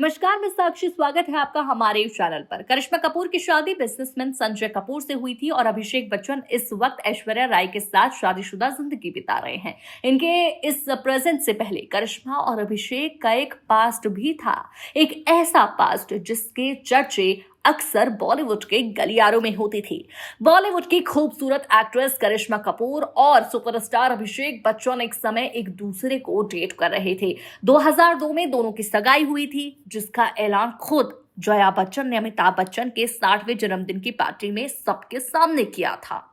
नमस्कार, मैं साक्षी। स्वागत है आपका हमारे चैनल पर। करिश्मा कपूर की शादी बिजनेसमैन संजय कपूर से हुई थी और अभिषेक बच्चन इस वक्त ऐश्वर्या राय के साथ शादीशुदा जिंदगी बिता रहे हैं। इनके इस प्रेजेंट से पहले करिश्मा और अभिषेक का एक पास्ट भी था, एक ऐसा पास्ट जिसके चर्चे अक्सर बॉलीवुड के गलियारों में होती थी। बॉलीवुड की खूबसूरत एक्ट्रेस करिश्मा कपूर और सुपरस्टार अभिषेक बच्चन एक समय एक दूसरे को डेट कर रहे थे। 2002 में दोनों की सगाई हुई थी, जिसका ऐलान खुद जया बच्चन ने अमिताभ बच्चन के 60वें जन्मदिन की पार्टी में सबके सामने किया था।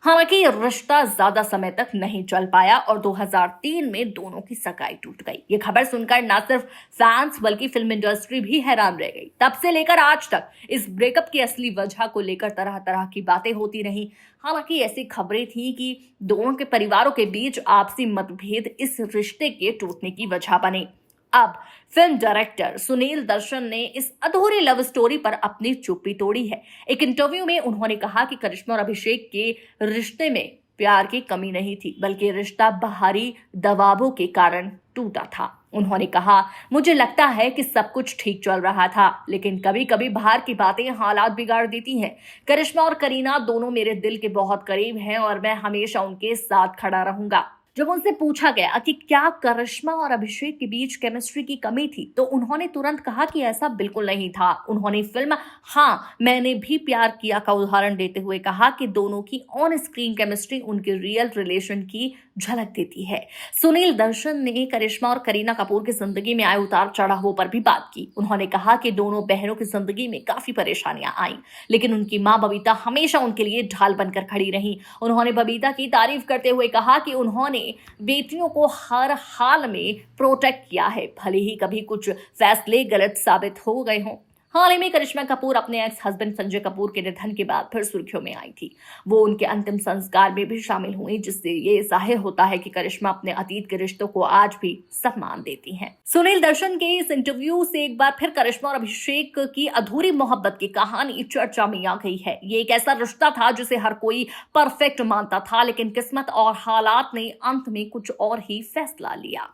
हालांकि ये रिश्ता ज्यादा समय तक नहीं चल पाया और 2003 में दोनों की सगाई टूट गई। ये खबर सुनकर न सिर्फ फैंस बल्कि फिल्म इंडस्ट्री भी हैरान रह गई। तब से लेकर आज तक इस ब्रेकअप की असली वजह को लेकर तरह तरह की बातें होती रही। हालांकि ऐसी खबरें थी कि दोनों के परिवारों के बीच आपसी मतभेद इस रिश्ते के टूटने की वजह बने। अब फिल्म डायरेक्टर सुनील दर्शन ने इस अधूरी लव स्टोरी पर अपनी चुप्पी तोड़ी है। एक इंटरव्यू में उन्होंने कहा कि करिश्मा और अभिषेक के रिश्ते में प्यार की कमी नहीं थी, बल्कि रिश्ता बाहरी दबावों के कारण टूटा था। उन्होंने कहा, मुझे लगता है कि सब कुछ ठीक चल रहा था, लेकिन कभी कभी बाहर की बातें हालात बिगाड़ देती हैं। करिश्मा और करीना दोनों मेरे दिल के बहुत करीब हैं और मैं हमेशा उनके साथ खड़ा रहूंगा। जब उनसे पूछा गया कि क्या करिश्मा और अभिषेक के बीच केमिस्ट्री की कमी थी, तो उन्होंने तुरंत कहा कि ऐसा बिल्कुल नहीं था। उन्होंने फिल्म हाँ मैंने भी प्यार किया का उदाहरण देते हुए कहा कि दोनों की ऑन स्क्रीन केमिस्ट्री उनके रियल रिलेशन की झलक देती है। सुनील दर्शन ने करिश्मा और करीना कपूर की जिंदगी में आए उतार चढ़ावों पर भी बात की। उन्होंने कहा कि दोनों बहनों की जिंदगी में काफी परेशानियां आई, लेकिन उनकी मां बबीता हमेशा उनके लिए ढाल बनकर खड़ी रही। उन्होंने बबीता की तारीफ करते हुए कहा कि उन्होंने बेटियों को हर हाल में प्रोटेक्ट किया है, भले ही कभी कुछ फैसले गलत साबित हो गए हों। हाल ही में करिश्मा कपूर अपने एक्स हस्बैंड संजय कपूर के निधन के बाद फिर सुर्खियों में आई थी। वो उनके अंतिम संस्कार में भी शामिल हुई, जिससे ये जाहिर होता है कि करिश्मा अपने अतीत के रिश्तों को आज भी सम्मान देती हैं। सुनील दर्शन के इस इंटरव्यू से एक बार फिर करिश्मा और अभिषेक की अधूरी मोहब्बत की कहानी चर्चा में आ गई है। ये एक ऐसा रिश्ता था जिसे हर कोई परफेक्ट मानता था, लेकिन किस्मत और हालात ने अंत में कुछ और ही फैसला लिया।